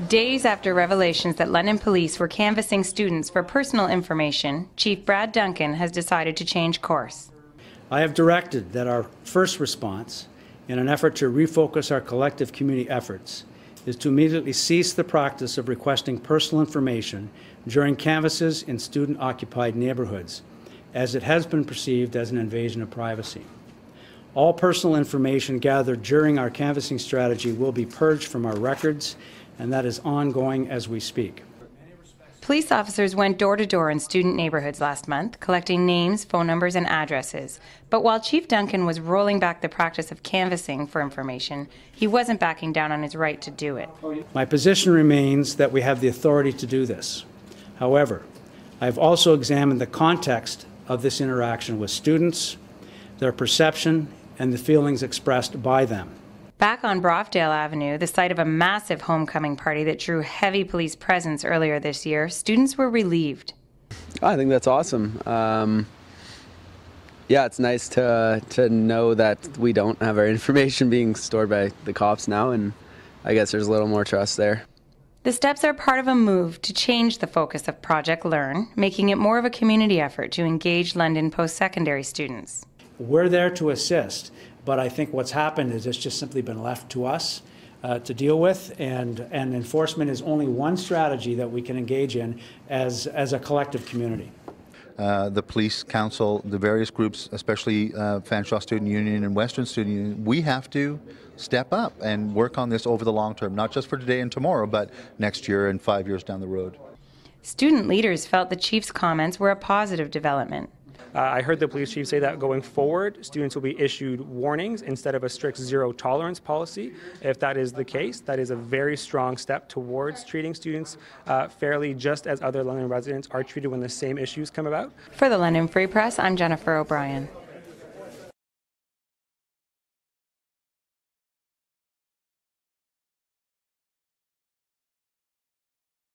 Days after revelations that London police were canvassing students for personal information, Chief Brad Duncan has decided to change course. I have directed that our first response, in an effort to refocus our collective community efforts, is to immediately cease the practice of requesting personal information during canvasses in student-occupied neighborhoods, as it has been perceived as an invasion of privacy. All personal information gathered during our canvassing strategy will be purged from our records, and that is ongoing as we speak. Police officers went door to door in student neighborhoods last month, collecting names, phone numbers, and addresses. But while Chief Duncan was rolling back the practice of canvassing for information, he wasn't backing down on his right to do it. My position remains that we have the authority to do this. However, I have also examined the context of this interaction with students, their perception, and the feelings expressed by them. Back on Brofdale Avenue, the site of a massive homecoming party that drew heavy police presence earlier this year, students were relieved. I think that's awesome. Yeah, it's nice to know that we don't have our information being stored by the cops now, and I guess there's a little more trust there. The steps are part of a move to change the focus of Project Learn, making it more of a community effort to engage London post-secondary students. We're there to assist, but I think what's happened is it's just simply been left to us to deal with, and enforcement is only one strategy that we can engage in as a collective community. The police council, the various groups, especially Fanshawe Student Union and Western Student Union, we have to step up and work on this over the long term, not just for today and tomorrow, but next year and 5 years down the road. Student leaders felt the chief's comments were a positive development. I heard the police chief say that going forward, students will be issued warnings instead of a strict zero tolerance policy. If that is the case, that is a very strong step towards treating students fairly, just as other London residents are treated when the same issues come about. For the London Free Press, I'm Jennifer O'Brien.